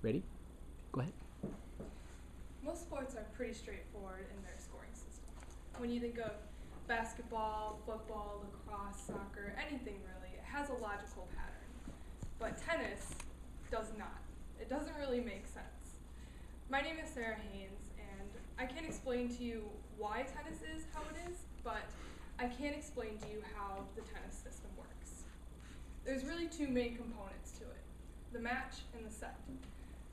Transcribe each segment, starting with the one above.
Ready? Go ahead. Most sports are pretty straightforward in their scoring system. When you think of basketball, football, lacrosse, soccer, anything really, it has a logical pattern. But tennis does not. It doesn't really make sense. My name is Sarah Haynes, and I can't explain to you why tennis is how it is, but I can explain to you how the tennis system works. There's really two main components to it, the match and the set.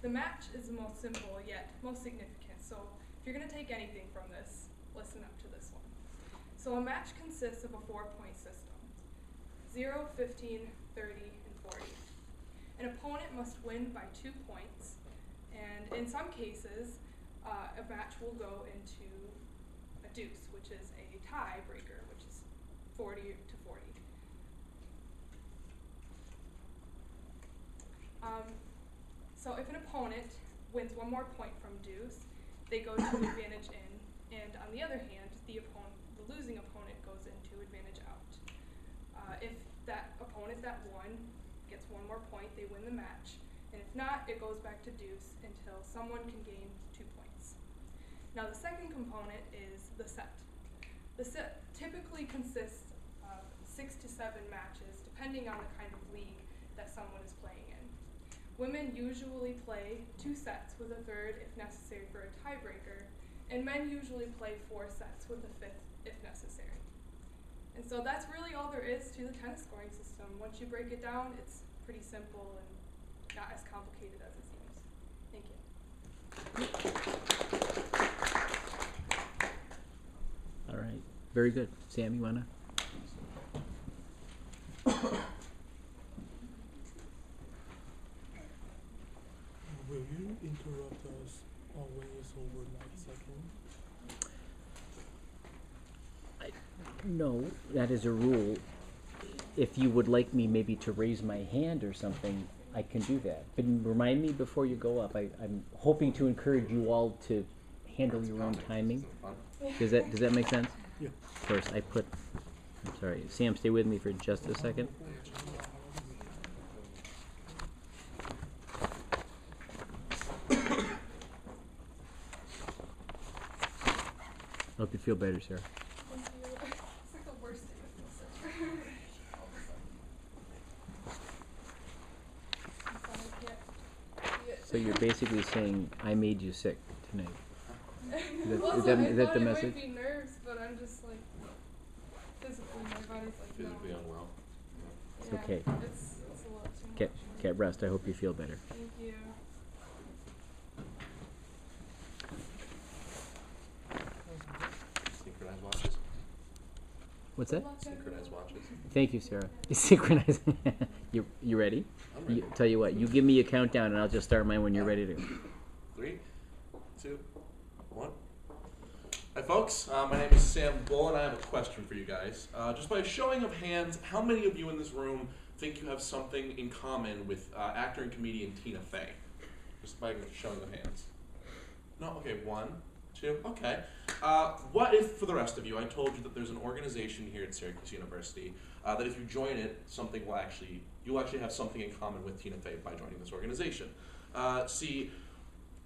The match is the most simple yet most significant, so if you're going to take anything from this, listen up to this one. So a match consists of a 4-point system, 0, 15, 30, and 40. An opponent must win by 2 points, and in some cases, a match will go into a deuce, which is a tiebreaker, which is 40 to 40. So if an opponent wins 1 more point from deuce, they go to advantage in, and on the other hand, the losing opponent goes into advantage out. If that opponent that won gets 1 more point, they win the match, and if not, it goes back to deuce until someone can gain 2 points. Now the second component is the set. The set typically consists of 6 to 7 matches, depending on the kind of league that someone is playing in. Women usually play 2 sets with a third if necessary for a tiebreaker, and men usually play 4 sets with a fifth if necessary. And so that's really all there is to the tennis scoring system. Once you break it down, it's pretty simple and not as complicated as it seems. Thank you. All right. Very good. Sam, you wanna? Will you interrupt us when it's over 9 seconds? No, that is a rule. If you would like me maybe to raise my hand or something, I can do that. But remind me before you go up. I'm hoping to encourage you all to handle your own timing. Does that make sense? Yeah. Of course, I'm sorry. Sam, stay with me for just a second. I hope you feel better, Sarah. Thank you. It's like the worst day of this. So you're basically saying I made you sick tonight. Well, Is that I the thought it message? might be nerves, but I'm just like, physically, my body's like, Physically no. unwell. It's Yeah, okay. It's a little too much. Get rest. I hope you feel better. Thank you. Synchronized watches. What's that? Synchronized watches. Thank you, Sarah. Synchronize. You ready? I'm ready. Tell you what. You give me a countdown, and I'll just start mine when you're ready to. 3, 2, 1. Hi, folks. My name is Sam Bull, and I have a question for you guys. Just by a showing of hands, how many of you in this room think you have something in common with actor and comedian Tina Fey? Just by a showing of hands. No? Okay, 1, 2, okay. What if, for the rest of you, I told you that there's an organization here at Syracuse University that if you join it, you'll actually have something in common with Tina Fey by joining this organization. See,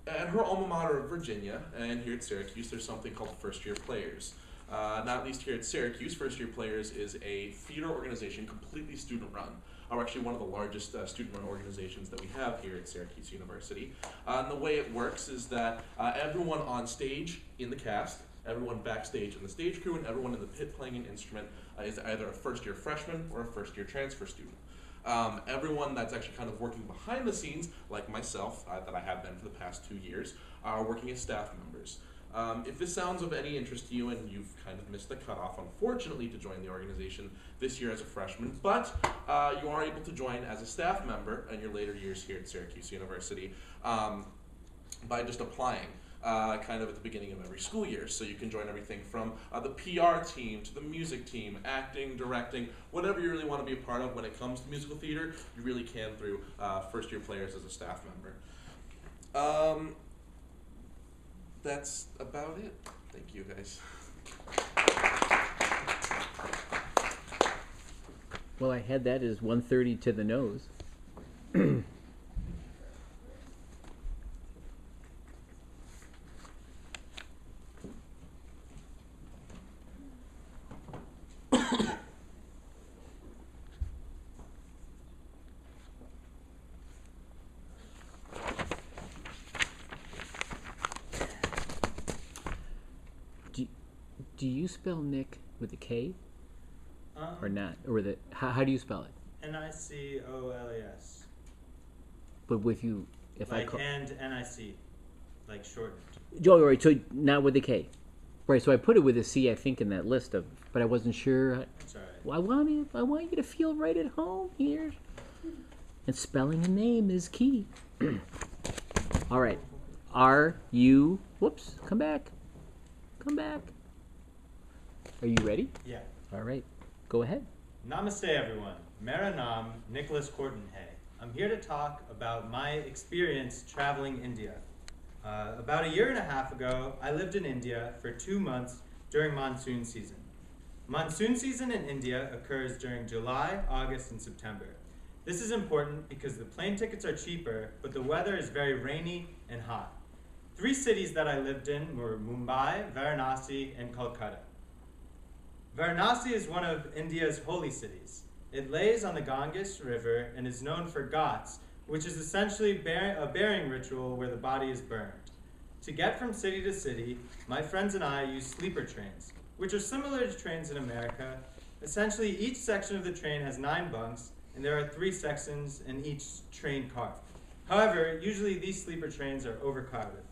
at her alma mater of Virginia, and here at Syracuse, there's something called First Year Players. Not least here at Syracuse, First Year Players is a theater organization completely student-run. We're actually one of the largest student-run organizations that we have here at Syracuse University. And the way it works is that everyone on stage in the cast, everyone backstage in the stage crew, and everyone in the pit playing an instrument is either a first-year freshman or a first-year transfer student. Everyone that's actually kind of working behind the scenes, like myself, that I have been for the past 2 years, are working as staff members. If this sounds of any interest to you and you've kind of missed the cutoff, unfortunately, to join the organization this year as a freshman, but you are able to join as a staff member in your later years here at Syracuse University by just applying. Kind of at the beginning of every school year. So you can join everything from the PR team to the music team, acting, directing, whatever you really want to be a part of when it comes to musical theater, you really can through First Year Players as a staff member. That's about it. Thank you, guys. Well, I had that as 130 to the nose. Do you spell Nick with a K or Um, not? Or with a how do you spell it? Nicolas. But with you, if I Like call and NIC, like shortened. Joe, right? So not with a K, right? So I put it with a C, I think, in that list of, but I wasn't sure. That's alright. Well, I want you to feel right at home here. And spelling a name is key. All right. Are you? Whoops! Come back. Come back. Are you ready? Yeah. All right. Go ahead. Namaste, everyone. Mera naam Nicholas Corton hai. I'm here to talk about my experience traveling India. About a year and a half ago, I lived in India for 2 months during monsoon season. Monsoon season in India occurs during July, August, and September. This is important because the plane tickets are cheaper, but the weather is very rainy and hot. 3 cities that I lived in were Mumbai, Varanasi, and Kolkata. Varanasi is one of India's holy cities. It lays on the Ganges River and is known for ghats, which is essentially a burying ritual where the body is burned. To get from city to city, my friends and I use sleeper trains, which are similar to trains in America. Essentially, each section of the train has 9 bunks, and there are 3 sections in each train car. However, usually these sleeper trains are overcrowded.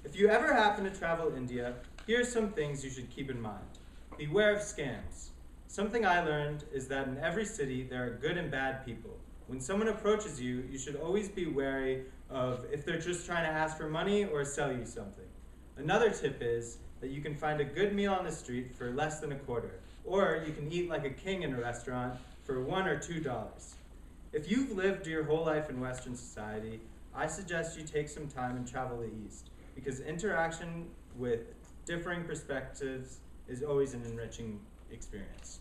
If you ever happen to travel India, here are some things you should keep in mind. Beware of scams. Something I learned is that in every city there are good and bad people. When someone approaches you, you should always be wary of if they're just trying to ask for money or sell you something. Another tip is that you can find a good meal on the street for less than a quarter, or you can eat like a king in a restaurant for $1 or $2. If you've lived your whole life in Western society, I suggest you take some time and travel the East, because interaction with differing perspectives is always an enriching experience.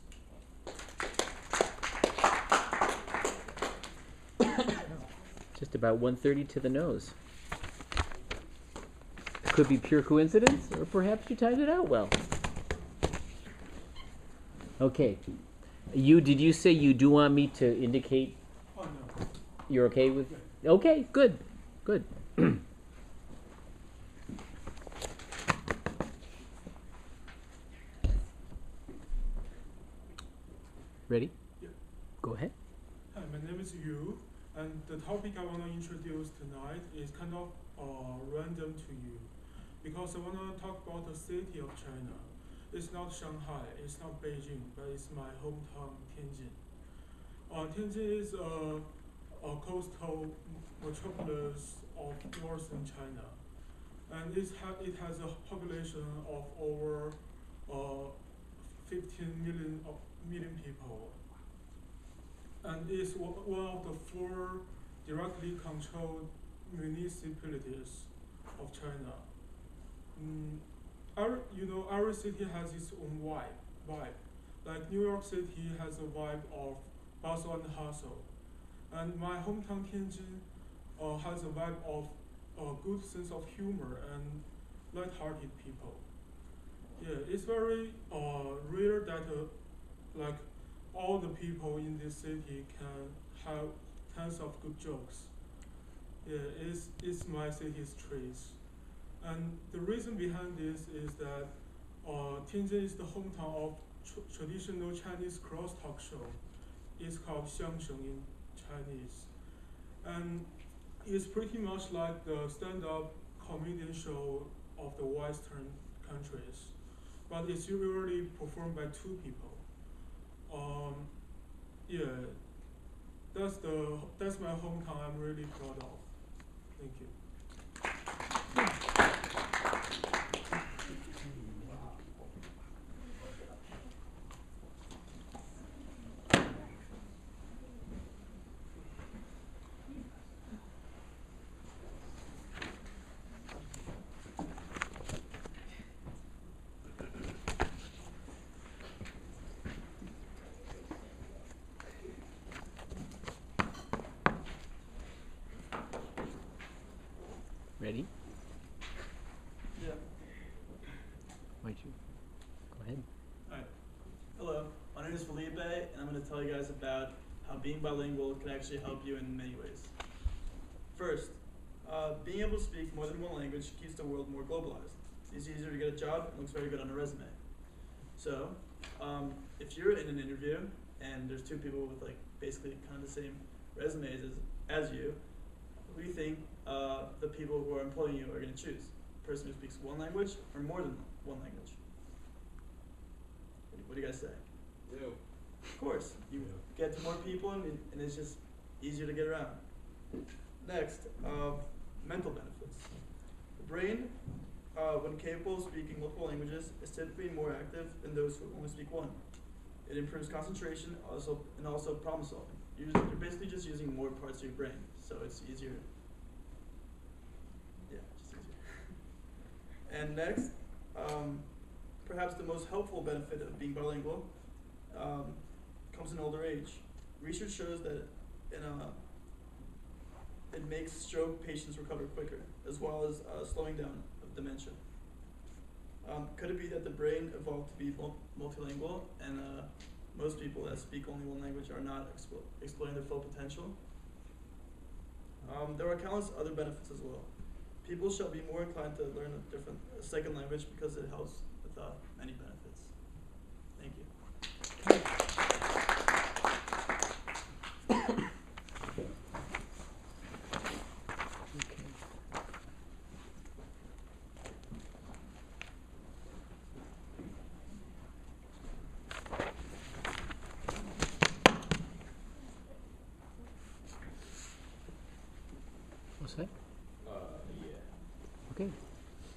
Just about 130 to the nose. It could be pure coincidence, or perhaps you timed it out well. Okay. Did you say you do want me to indicate Oh no. you're okay with? Okay, good. Good. Ready? Yeah. Go ahead. Hi, my name is Yu, and the topic I want to introduce tonight is kind of random to you, because I want to talk about the city of China. It's not Shanghai, it's not Beijing, but it's my hometown, Tianjin. Tianjin is a coastal metropolis of northern China, and it has a population of over 15 million people, and is one of the 4 directly controlled municipalities of China. Every city has its own vibe. Like New York City has a vibe of bustle and hustle, and my hometown Tianjin has a vibe of a good sense of humor and light-hearted people. Yeah, it's very rare that like all the people in this city can have tons of good jokes. Yeah, it's my city's traits. And the reason behind this is that Tianjin is the hometown of traditional Chinese crosstalk show. It's called xiangsheng in Chinese. And it's pretty much like the stand-up comedian show of the Western countries, but it's usually performed by 2 people. Yeah, that's my hometown. I'm really proud of. Thank you. Ready? Yeah. Why'd you? Go ahead. Alright. Hello, my name is Felipe, and I'm going to tell you guys about how being bilingual can actually help you in many ways. First, being able to speak more than one language keeps the world more globalized. It's easier to get a job and looks very good on a resume. So, if you're in an interview and there's two people with like basically kind of the same resumes as you, who do you think the people who are employing you are going to choose? A person who speaks one language or more than one language? What do you guys say? You. Of course, you get to more people and it's just easier to get around. Next, mental benefits. The brain, when capable of speaking multiple languages, is typically more active than those who only speak one. It improves concentration and also problem solving. You're basically just using more parts of your brain, so it's easier. Yeah, just easier. And next, perhaps the most helpful benefit of being bilingual comes in older age. Research shows that it makes stroke patients recover quicker, as well as slowing down of dementia. Could it be that the brain evolved to be multilingual, and most people that speak only one language are not exploring their full potential? There are countless other benefits as well. People shall be more inclined to learn a second language because it helps with many benefits. Thank you. What's that? Yeah. Okay.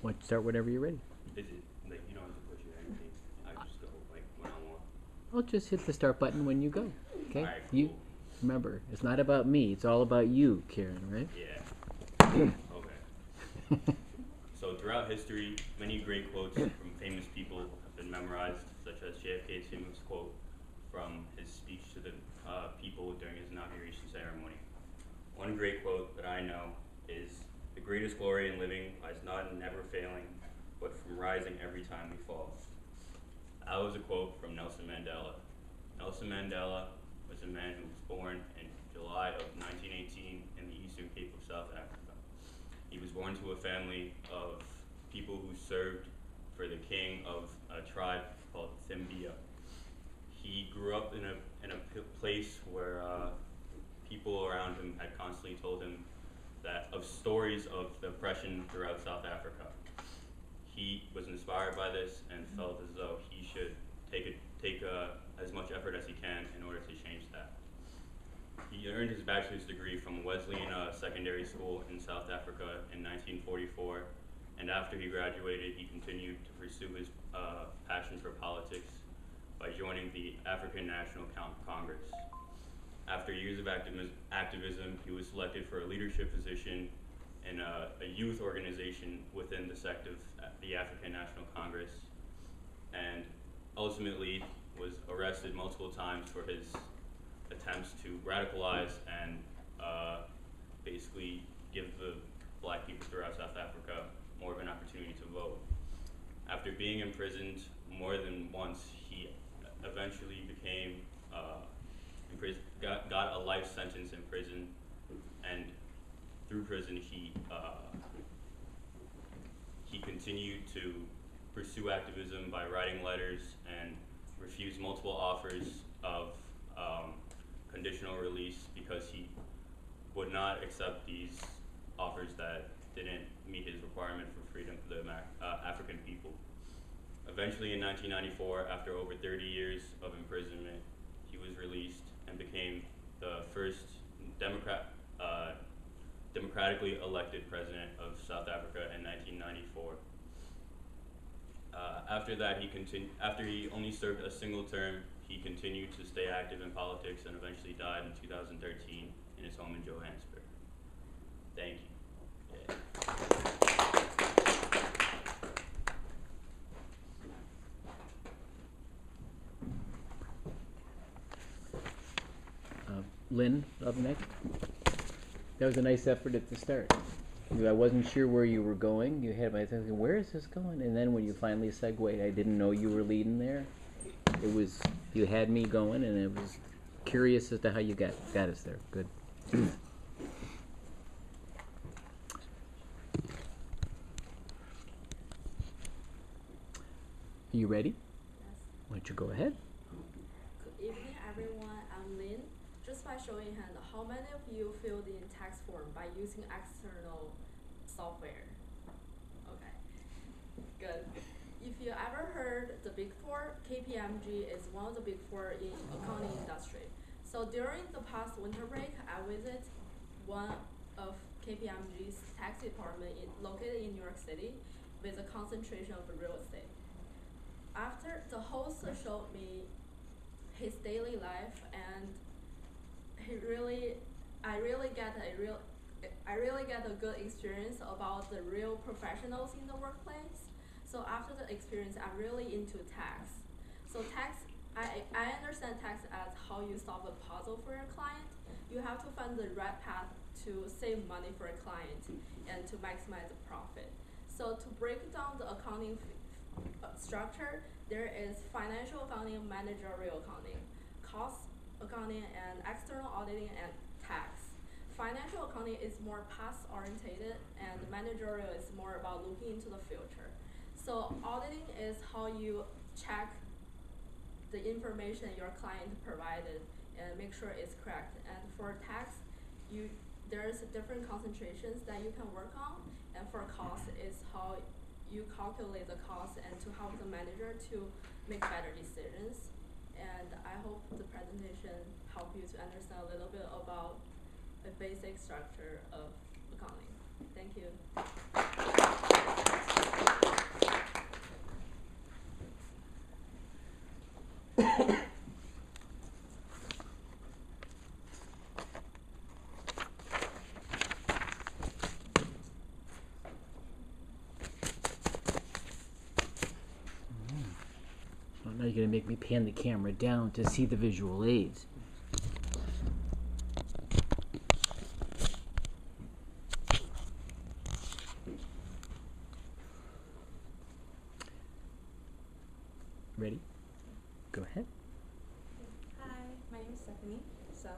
Why don't you start whenever you're ready? Is it like you don't have to push it or anything? I just go like when I want. I'll just hit the start button when you go. Okay? Alright, You cool. remember, it's not about me, it's all about you, Karen, right? Yeah. Okay. So throughout history, many great quotes from famous people have been memorized, such as JFK's famous quote from his speech to the people during his inauguration ceremony. One great quote that I know is, "The greatest glory in living lies not in never failing, but from rising every time we fall." That was a quote from Nelson Mandela. Nelson Mandela was a man who was born in July of 1918 in the Eastern Cape of South Africa. He was born to a family of people who served for the king of a tribe called Thimbia. He grew up in a place where people around him had constantly told him that of stories of the oppression throughout South Africa. He was inspired by this and felt as though he should take as much effort as he can in order to change that. He earned his bachelor's degree from Wesleyan Secondary School in South Africa in 1944, and after he graduated, he continued to pursue his passion for politics by joining the African National Congress. After years of activism, he was selected for a leadership position in a youth organization within the sect of the African National Congress, and ultimately was arrested multiple times for his attempts to radicalize and basically give the black people throughout South Africa more of an opportunity to vote. After being imprisoned more than once, he eventually became got a life sentence in prison, and through prison he continued to pursue activism by writing letters and refused multiple offers of conditional release because he would not accept these offers that didn't meet his requirement for freedom for the African people. Eventually in 1994, after over 30 years of imprisonment, he was released and became the first democratically elected president of South Africa in 1994. After that, after he only served a single term, he continued to stay active in politics and eventually died in 2013 in his home in Johannesburg. Thank you. Lynn, up next. That was a nice effort at the start. I wasn't sure where you were going. You had my thinking, where is this going? And then when you finally segued, I didn't know you were leading there. You had me going, and I was curious as to how you got us there. Good. Are you ready? Yes. don't you go ahead? Good evening, everyone. I'm Lynn. Just by showing hand, how many of you filled in tax form by using external software? Okay, good. If you ever heard the Big Four, KPMG is one of the Big Four in accounting industry. So during the past winter break, I visited one of KPMG's tax department located in New York City with a concentration of real estate. After the host showed me his daily life, and I really get a good experience about the real professionals in the workplace. So after the experience, I'm really into tax. So tax, I understand tax as how you solve a puzzle for your client. You have to find the right path to save money for a client and to maximize the profit. So to break down the accounting structure, there is financial accounting, managerial accounting, cost accounting, and external auditing and tax. Financial accounting is more past orientated, and managerial is more about looking into the future. So auditing is how you check the information your client provided and make sure it's correct. And for tax, there's different concentrations that you can work on. And for cost is how you calculate the cost and to help the manager to make better decisions. And I hope the presentation helped you to understand a little bit about the basic structure of accounting. Thank you. Well, now you're going to make me pan the camera down to see the visual aids. Ready? Go ahead. Hi, my name is Stephanie. So,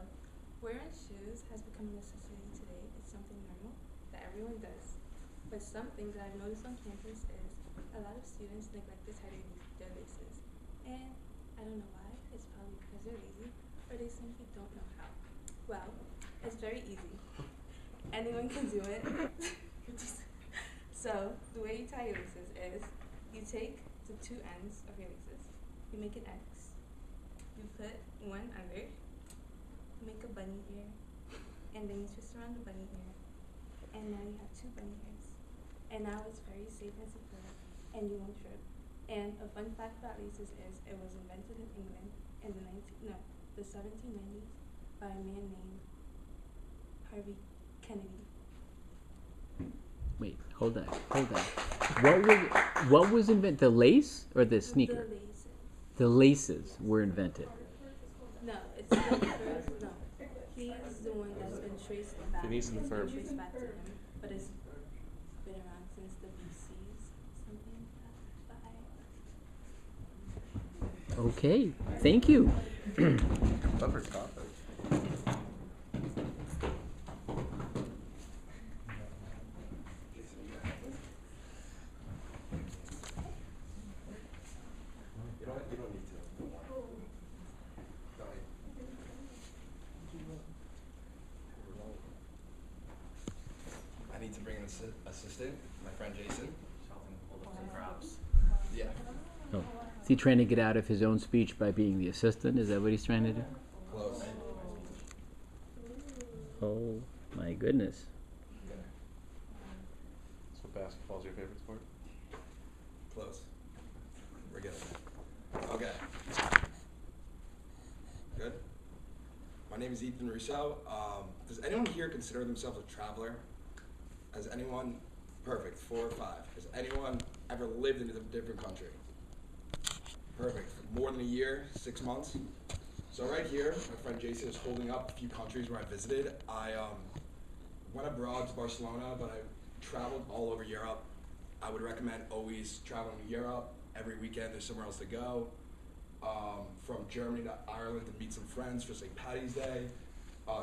wearing shoes has become a necessity today. It's something normal that everyone does. But some things that I've noticed on campus is a lot of students neglect to tie their laces. And I don't know why. It's probably because they're lazy or they simply don't know how. Well, it's very easy. Anyone can do it. So, the way you tie your laces is you take the two ends of your laces, you make an X, you put one under, you make a bunny ear, and then you twist around the bunny ear, and now you have two bunny ears. And now it's very safe and secure, and you won't trip. And a fun fact about laces is it was invented in England in the 1790s by a man named Harvey Kennedy. Wait, hold on. What was invented? The lace or the sneaker? The laces. The laces were invented. No, it's the first. No, he's the one that's been traced back. Denise and the firm. Traced back to him, but it's been around since the BCs, something like that. Okay, thank you. Tougher topic. You don't need to. I need to bring an assistant, my friend Jason. Hold up some props. Yeah. Oh, is he trying to get out of his own speech by being the assistant? Is that what he's trying to do? Close. Oh, my goodness. So basketball's your favorite sport? Close. We're good. Okay. Good. My name is Ethan Rousseau. Does anyone here consider themselves a traveler? Has anyone, perfect, 4 or 5. Has anyone ever lived in a different country? Perfect. More than a year, 6 months. So right here, my friend Jason is holding up a few countries where I visited. I went abroad to Barcelona, but I traveled all over Europe. I would recommend always traveling to Europe. Every weekend there's somewhere else to go. From Germany to Ireland to meet some friends for St. Paddy's Day.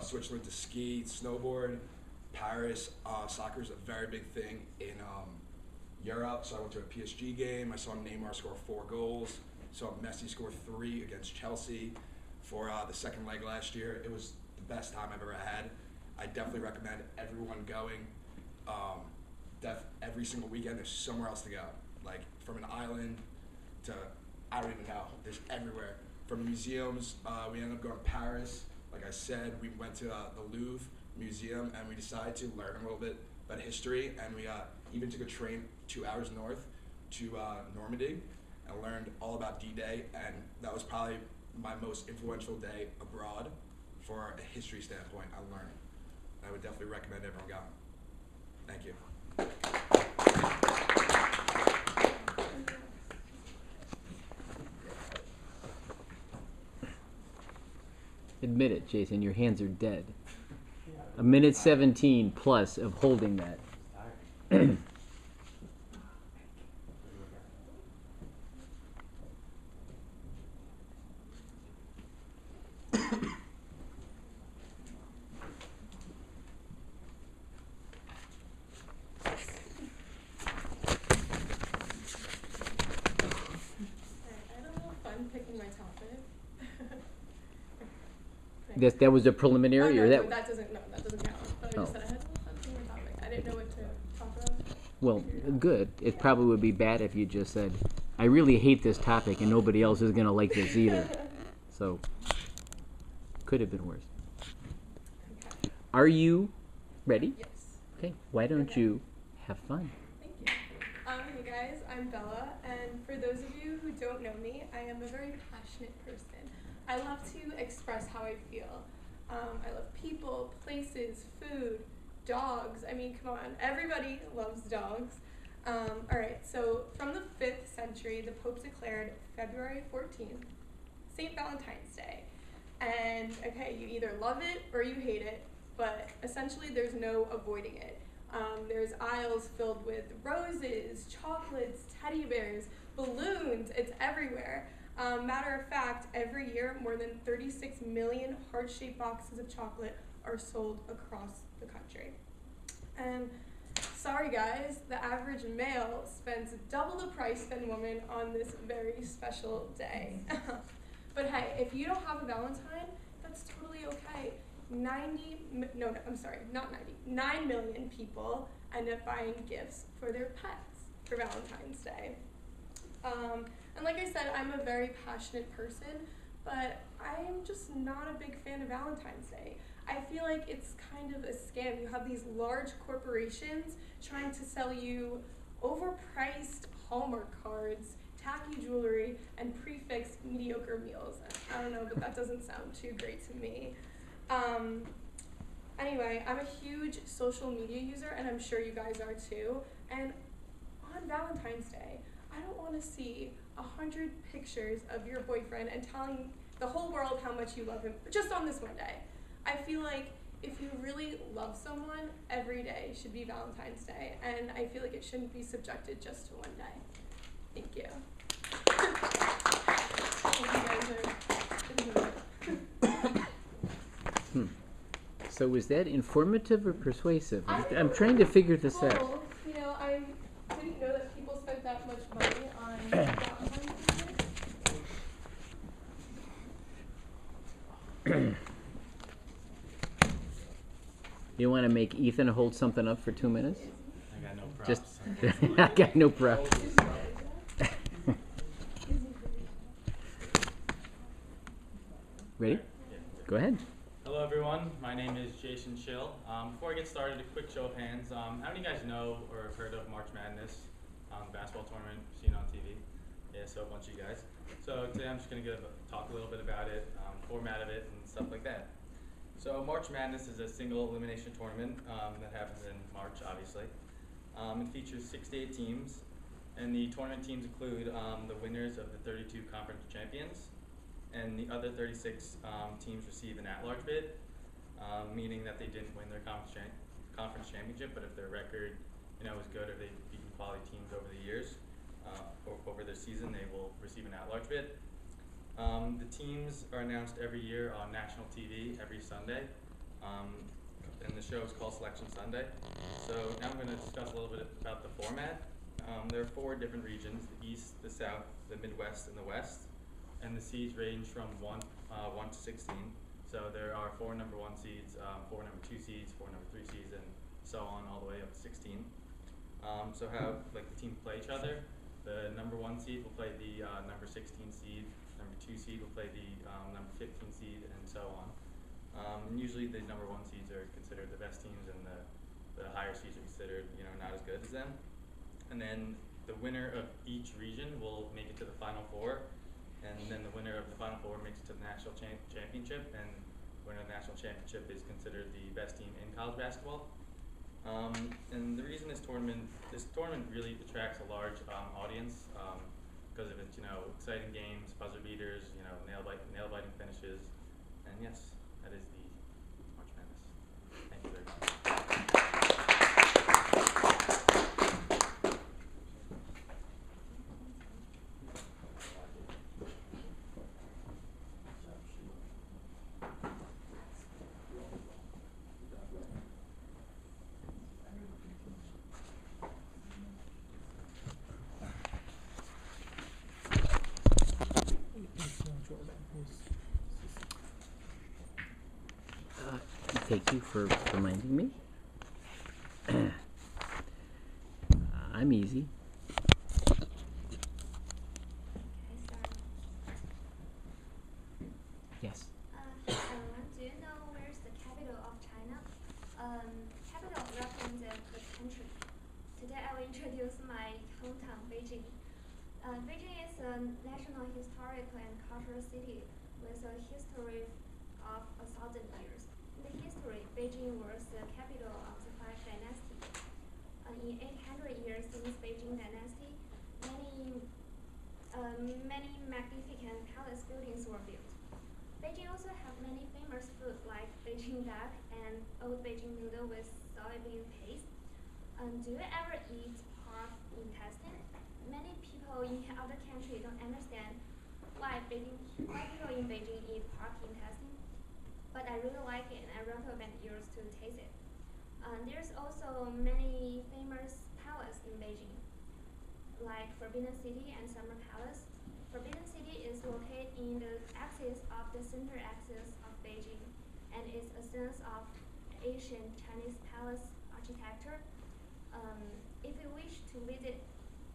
Switzerland to ski, snowboard. Paris, soccer is a very big thing in Europe. So I went to a PSG game. I saw Neymar score 4 goals. Saw Messi score 3 against Chelsea for the second leg last year. It was the best time I've ever had. I definitely recommend everyone going. Every single weekend, there's somewhere else to go. Like from an island to, I don't even know, there's everywhere. From museums, we ended up going to Paris. Like I said, we went to the Louvre Museum and we decided to learn a little bit about history, and we even took a train 2 hours north to Normandy and learned all about D-Day, and that was probably my most influential day abroad for a history standpoint. I learned. I would definitely recommend everyone go. Thank you. Admit it, Jason, your hands are dead. A minute 17 plus of holding that. Picking my topic. That was a preliminary, no, or that? That doesn't count. But I just said I had a little fun picking my topic. I didn't know what to talk about. Well, good. It probably would be bad if you just said, "I really hate this topic, and nobody else is going to like this either." So, could have been worse. Okay. Are you ready? Yes. Okay. Why don't Okay. you have fun? Thank you. Hey guys, I'm Bella, and for those of you who don't know me, I am a very passionate person. I love to express how I feel. I love people, places, food, dogs. I mean, come on, everybody loves dogs. Alright, so from the 5th century, the Pope declared February 14th, St. Valentine's Day. And, okay, you either love it or you hate it, but essentially there's no avoiding it. There's aisles filled with roses, chocolates, teddy bears, balloons. It's everywhere. Matter of fact, every year more than 36 million heart-shaped boxes of chocolate are sold across the country. And sorry guys, the average male spends double the price than women on this very special day. But hey, if you don't have a Valentine, that's totally okay. 9 million people end up buying gifts for their pets for Valentine's Day. And like I said, I'm a very passionate person, but I am just not a big fan of Valentine's Day. I feel like it's kind of a scam. You have these large corporations trying to sell you overpriced Hallmark cards, tacky jewelry, and prefixed mediocre meals. I don't know, but that doesn't sound too great to me. Anyway, I'm a huge social media user, and I'm sure you guys are too. And on Valentine's Day, I don't want to see 100 pictures of your boyfriend and telling the whole world how much you love him just on this one day. I feel like if you really love someone, every day should be Valentine's Day, and I feel like it shouldn't be subjected just to one day. Thank you. So was that informative or persuasive? I'm trying to figure this out. Well, you know, I didn't know that people spent that much money on Valentine's Day. You want to make Ethan hold something up for 2 minutes? I got no props. Just, I got no props. Ready? Go ahead. Hello everyone, my name is Jason Schill. Before I get started, a quick show of hands. How many of you guys know or have heard of March Madness, basketball tournament seen on TV? Yeah, so a bunch of you guys. So today I'm just going to talk a little bit about it, format of it, and stuff like that. So March Madness is a single elimination tournament that happens in March, obviously. It features 6 to 8 teams, and the tournament teams include the winners of the 32 conference champions, and the other 36 teams receive an at-large bid, meaning that they didn't win their conference championship, but if their record, was good or they've beaten quality teams over the years, or over their season, they will receive an at-large bid. The teams are announced every year on national TV every Sunday, and the show is called Selection Sunday. So now I'm going to discuss a little bit about the format. There are 4 different regions: the East, the South, the Midwest and the West, and the seeds range from 1 to 16. So there are 4 number 1 seeds, 4 number 2 seeds, 4 number 3 seeds, and so on all the way up to 16. So how like the teams play each other. The number 1 seed will play the number 16 seed. Number 2 seed will play the number 15 seed, and so on. And usually the number 1 seeds are considered the best teams, and the higher seeds are considered, you know, not as good as them. And then the winner of each region will make it to the Final Four, and then the winner of the Final Four makes it to the National Championship, and the winner of the National Championship is considered the best team in college basketball. And the reason this tournament really attracts a large audience because of its, you know, exciting games, buzzer beaters, you know, nail-biting finishes, and yes, that is the March Madness. Thank you very much. Thank you for reminding me. I'm easy. Yes. Do you know where's the capital of China? Capital represents the country. Today I will introduce my hometown, Beijing. Beijing is a national historical and cultural city with a history of 1,000 years. In the history, Beijing was the capital of the Five Dynasty. In 800 years since Beijing Dynasty, many magnificent palace buildings were built. Beijing also have many famous food like Beijing duck and old Beijing noodle with soybean paste. Do you ever eat pork intestine? Many people in other countries don't understand why people in Beijing eat pork intestine, but I really like it and I recommend you to taste it. There's also many famous palaces in Beijing, like Forbidden City and Summer Palace. Forbidden City is located in the axis of the center axis of Beijing and is a sense of ancient Chinese palace architecture. If you wish to visit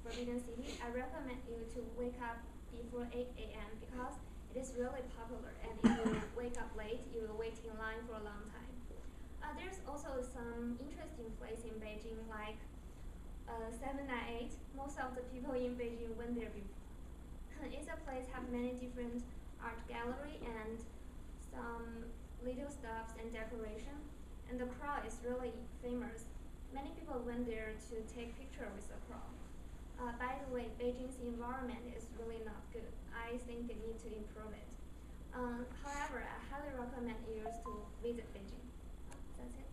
Forbidden City, I recommend you to wake up before 8 a.m. because it is really popular, and if you wake up late, you will wait in line for a long time. There's also some interesting place in Beijing like 798. Most of the people in Beijing went there before. It's a place have many different art gallery and some little stuffs and decoration, and the crowd is really famous. Many people went there to take picture with the crowd. By the way, Beijing's environment is really not good. I think they need to improve it. However, I highly recommend you to visit Beijing. That's it.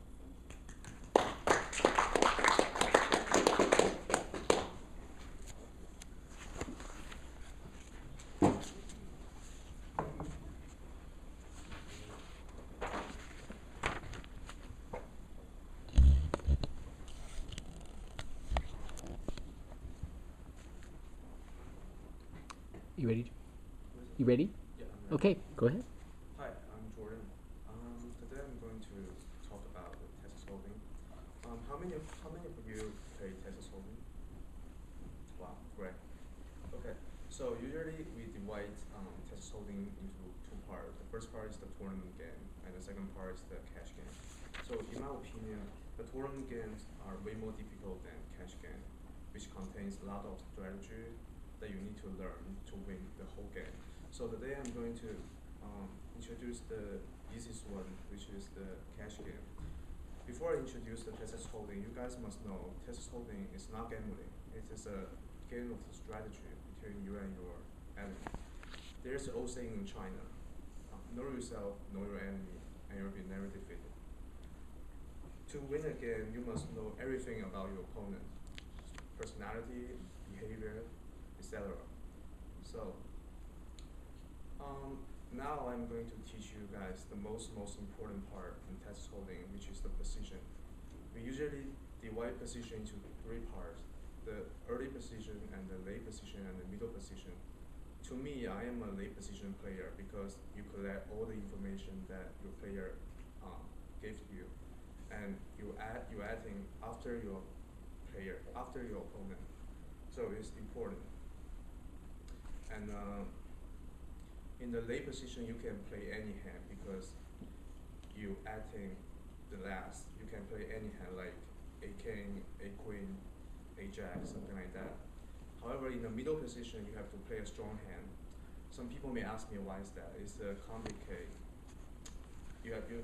You ready? You ready? Yeah, I'm ready. Okay, go ahead. Hi, I'm Jordan. Today I'm going to talk about the Texas Hold'em. How many of you play Texas Hold'em? Wow, great. Okay, so usually we divide Texas Hold'em into 2 parts. The first part is the tournament game, and the second part is the cash game. So in my opinion, the tournament games are way more difficult than cash game, which contains a lot of strategy that you need to learn to win the whole game. So today I'm going to introduce the easiest one, which is the cash game. Before I introduce the Texas Hold'em, you guys must know Texas Hold'em is not gambling. It is a game of strategy between you and your enemy. There's an old saying in China, know yourself, know your enemy, and you'll be never defeated. To win a game, you must know everything about your opponent, personality, behavior, etc. So now I'm going to teach you guys the most important part in Texas Hold'em, which is the position. We usually divide position into 3 parts. the early position and the late position and the middle position. To me, I am a late position player because you collect all the information that your player gave to you, and you're adding after your player, after your opponent. So it's important. And in the late position, you can play any hand because you adding the last. You can play any hand like a king, a queen, a jack, something like that. However, in the middle position, you have to play a strong hand. Some people may ask me why is that? It's complicated.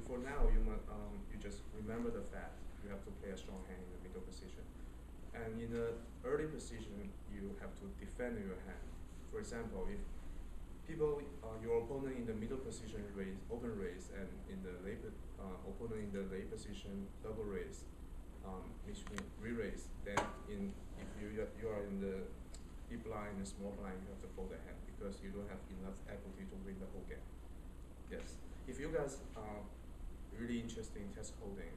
For now, you just remember the fact you have to play a strong hand in the middle position. And in the early position, you have to defend your hand. For example, if your opponent in the middle position open raise, and in the opponent in the late position double raise, which means re-raise, then if you are in the big blind and small blind, you have to fold the hand because you don't have enough equity to win the whole game. Yes. If you guys are really interested in test holding,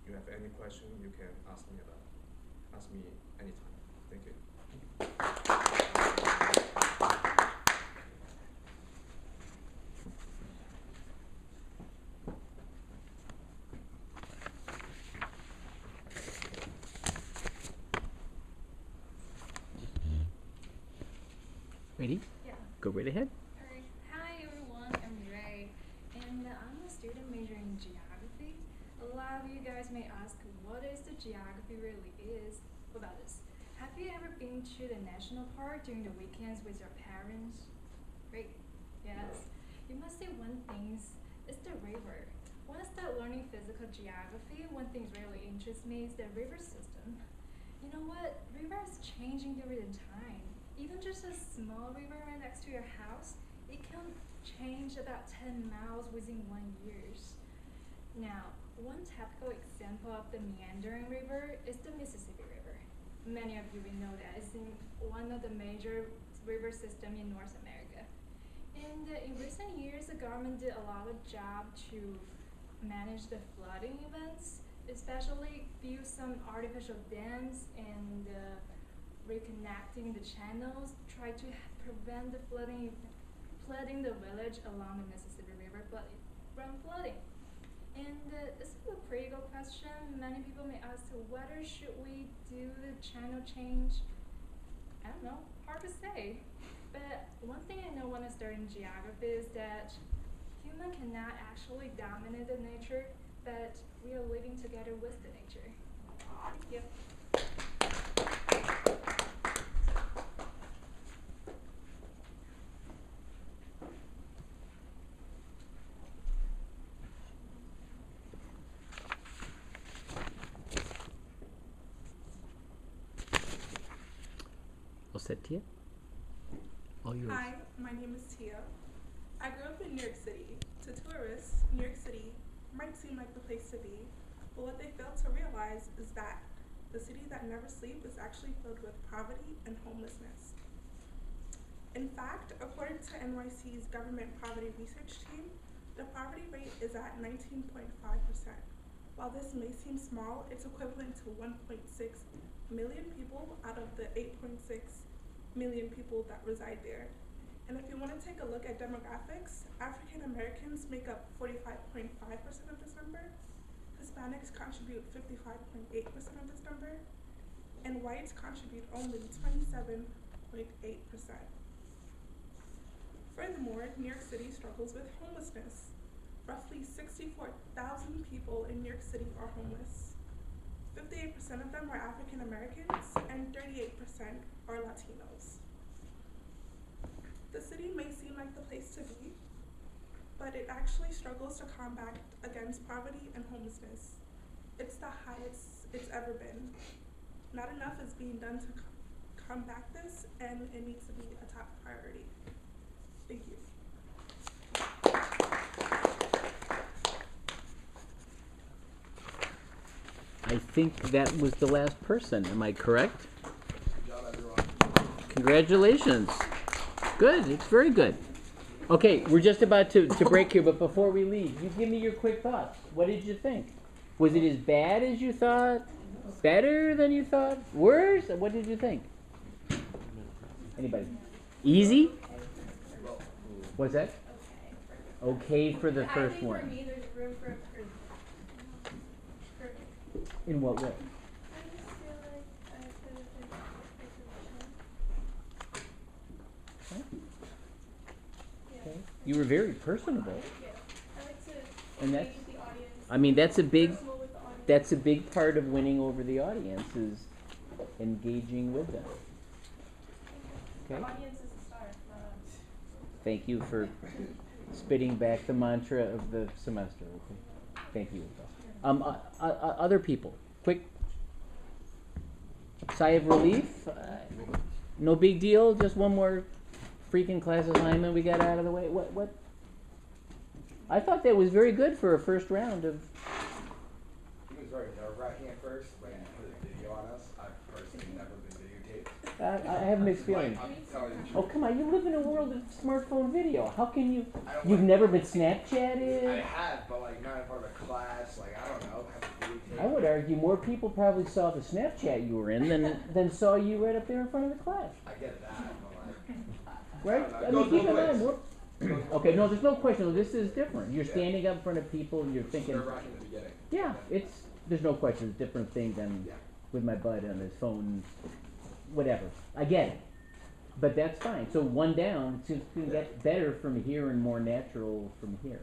you have any question, you can ask me about it. Ask me anytime. Thank you. Ready? Yeah. Go right ahead. Alright. Hi everyone, I'm Ray, and I'm a student majoring in geography. A lot of you guys may ask, what is the geography really is? What about this? Have you ever been to the national park during the weekends with your parents? Great. Yes. You must say one thing is the river. When I start learning physical geography, one thing really interests me is the river system. You know what? River is changing during time. Even just a small river right next to your house, it can change about 10 miles within 1 year. Now, one typical example of the meandering river is the Mississippi River. Many of you will know that it's in one of the major river systems in North America. And in recent years, the government did a lot of job to manage the flooding events, especially build some artificial dams and reconnecting the channels, try to prevent the flooding the village along the Mississippi River from flooding. And this is a pretty good question. Many people may ask, whether should we do the channel change? I don't know, hard to say. But one thing I know when I started in geography is that human cannot actually dominate the nature, but we are living together with the nature. Thank you. All set, Tia? All yours. Hi, my name is Tia. I grew up in New York City. To tourists, New York City might seem like the place to be, but what they fail to realize is that the city that never sleeps is actually filled with poverty and homelessness. In fact, according to NYC's Government Poverty Research Team, the poverty rate is at 19.5%. While this may seem small, it's equivalent to 1.6 million people out of the 8.6 million people that reside there. And if you want to take a look at demographics, African Americans make up 45.5% of this number, Hispanics contribute 55.8% of this number, and whites contribute only 27.8%. Furthermore, New York City struggles with homelessness. Roughly 64,000 people in New York City are homeless. 58% of them are African Americans and 38% are Latinos. The city may seem like the place to be, but it actually struggles to combat against poverty and homelessness. It's the highest it's ever been. Not enough is being done to combat this, and it needs to be a top priority. Thank you. I think that was the last person. Am I correct? Good job, everyone. Congratulations. Good. It's very good. Okay, we're just about to break here, but before we leave, you give me your quick thoughts. What did you think? Was it as bad as you thought? Better than you thought? Worse? What did you think? Anybody? Easy? What's that? Okay for the first I think one. for me, there's room for improvement. In what way? I just feel like I could have been Okay. You were very personable. Yeah. I like to And that's, engage the audience. I mean, that's a big, Personal with the audience. that's a big part of winning over the audience is engaging with them. The Okay. audience is the star, not us. Thank you for spitting back the mantra of the semester. Okay. Thank you. Other people, quick sigh of relief. No big deal. Just one more freaking class assignment we got out of the way. What? I thought that was very good for a first round of. It was very nerve-wracking at first when you put a video on us. I've personally never been videotaped. I have mixed feelings. I'm telling you the truth. Oh, come on, you live in a world of smartphone video. How can you? I don't You've like- never been I Snapchatted? have, but like not in front of a class. Like I don't know. Have a videotape. I would argue more people probably saw the Snapchat you were in than saw you right up there in front of the class. I get that, but like. Right? I I don't know. mean, keep in Goes mind, both okay, no, there's no question. This is different. You're Yeah. standing up in front of people and you're It's thinking, nerve-wracking in the beginning. yeah, there's no question. It's a different thing than Yeah. with my bud on his phone, whatever. I get it. But that's fine. So one down, it's going to get better from here and more natural from here.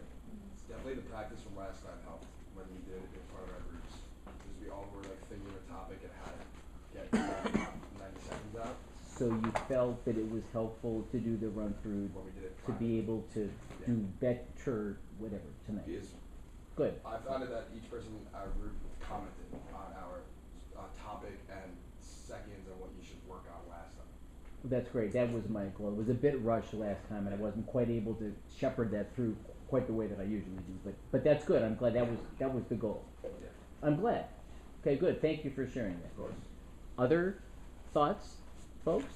It's definitely the practice from last time helped when we did it in front of our groups. Because we all were like thinking of a topic and had to get 90 seconds out So you felt that it was helpful to do the run through when we did it to prior. be able to do better, whatever, tonight. Because Good. I found it that each person in our group commented on our topic and seconds and what you should work on last time. That's great. That was my goal. It was a bit rushed last time, and I wasn't quite able to shepherd that through quite the way that I usually do. But that's good. I'm glad that was the goal. Yeah, I'm glad. Okay, good. Thank you for sharing that. of course. Other thoughts, folks?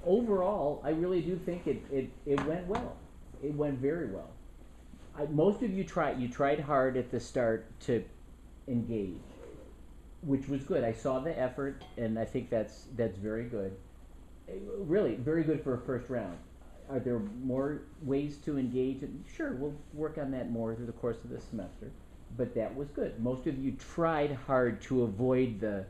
Overall, I really do think it went well. It went very well. Most of you tried hard at the start to engage, which was good. I saw the effort, and I think that's very good. Really, very good for a first round. Are there more ways to engage? Sure, we'll work on that more through the course of the semester. But that was good. Most of you tried hard to avoid the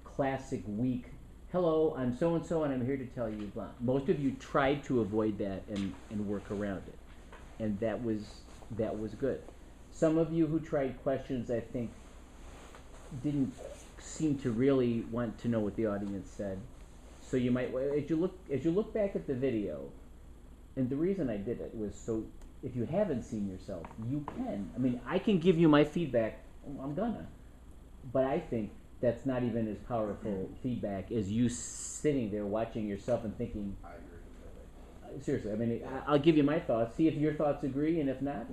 classic weak, hello, I'm so-and-so and I'm here to tell you blah. Most of you tried to avoid that and work around it. And that was good. Some of you who tried questions, I think, didn't seem to really want to know what the audience said. So you might, as you look back at the video, and the reason I did it was so if you haven't seen yourself, you can. I mean, I can give you my feedback, I'm gonna. But I think that's not even as powerful feedback as you sitting there watching yourself and thinking, I agree completely. seriously, I mean, I'll give you my thoughts, see if your thoughts agree, and if not,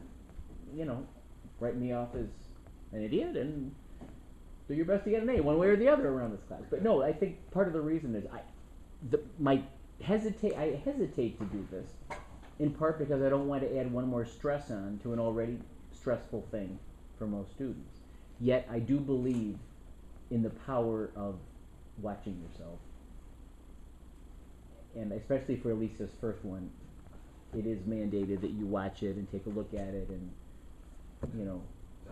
write me off as an idiot and do your best to get an A, one way or the other around this class. But no, I think part of the reason is I hesitate to do this, in part because I don't want to add one more stress on to an already stressful thing for most students. Yet I do believe in the power of watching yourself. And especially for Lisa's first one, it is mandated that you watch it and take a look at it and,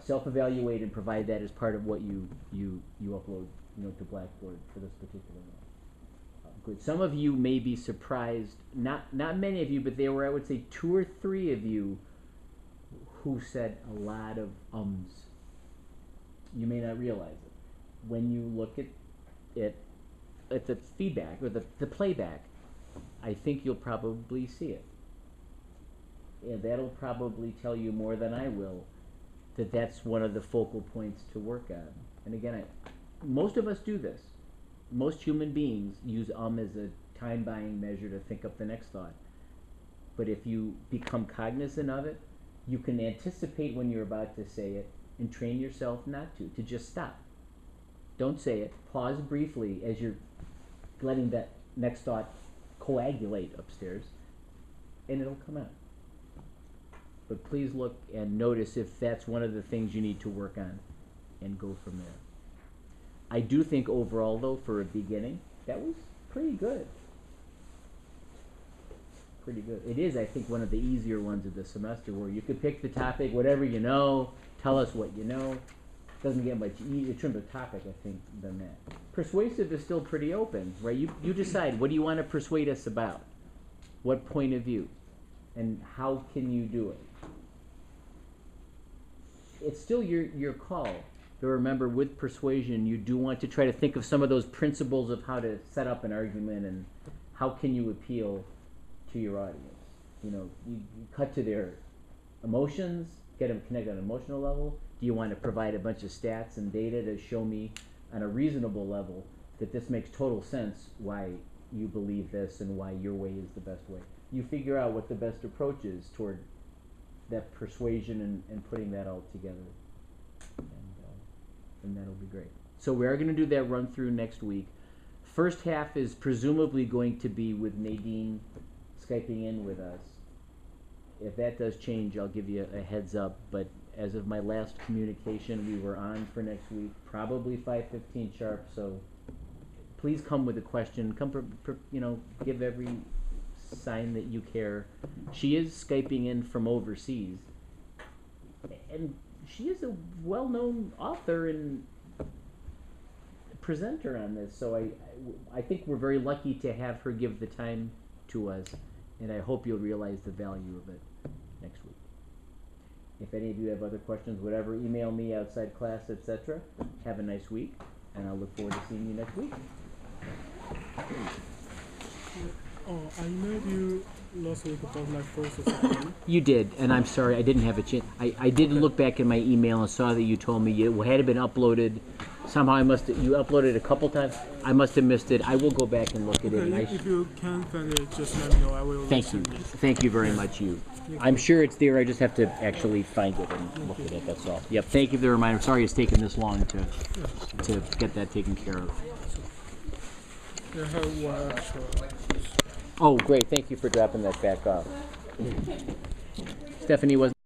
self-evaluate and provide that as part of what you upload, to Blackboard for this particular one. Good. Some of you may be surprised, not many of you, but there were, I would say, 2 or 3 of you who said a lot of ums. You may not realize it. When you look at the feedback or the playback, I think you'll probably see it. And that'll probably tell you more than I will that that's one of the focal points to work on. And again, most of us do this. Most human beings use as a time-buying measure to think up the next thought. But if you become cognizant of it, you can anticipate when you're about to say it and train yourself not to just stop. Don't say it. Pause briefly as you're letting that next thought coagulate upstairs, and it'll come out. But please look and notice if that's one of the things you need to work on and go from there. I do think overall, though, for a beginning, that was pretty good. Pretty good. It is, I think, one of the easier ones of the semester where you could pick the topic, whatever you know, tell us what you know. Doesn't get much easier in terms of topic, I think, than that. Persuasive is still pretty open, right? You decide, what do you want to persuade us about? What point of view? And how can you do it? It's still your call. But remember, with persuasion, you do want to try to think of some of those principles of how to set up an argument and how can you appeal to your audience. You know, you cut to their emotions, get them connected on an emotional level. Do you want to provide a bunch of stats and data to show me on a reasonable level that this makes total sense why you believe this and why your way is the best way? You figure out what the best approach is toward that persuasion and putting that all together. And that'll be great. So we are going to do that run through next week. First half is presumably going to be with Nadine Skyping in with us. If that does change, I'll give you a heads up, but as of my last communication, we were on for next week, probably 5:15 sharp, so please come with a question. Come, give every sign that you care. She is Skyping in from overseas, and she is a well-known author and presenter on this, so I think we're very lucky to have her give the time to us, and I hope you'll realize the value of it next week. If any of you have other questions, whatever, email me outside class, etc. Have a nice week, and I'll look forward to seeing you next week. Oh, I emailed you last week about my first assignment. You did, and I'm sorry, I didn't have a chance. I did look back in my email and saw that you told me it had been uploaded. Somehow you uploaded a couple times. I must have missed it. I will go back and look at it. Okay, if you can find it, just let me know. I will. Thank you. Thank you very much, you. I'm sure it's there. I just have to actually find it and look at it. That's all. Yep. Thank you for the reminder. Sorry it's taken this long to get that taken care of. I have one extra. Oh, great. Thank you for dropping that back off. Stephanie wasn't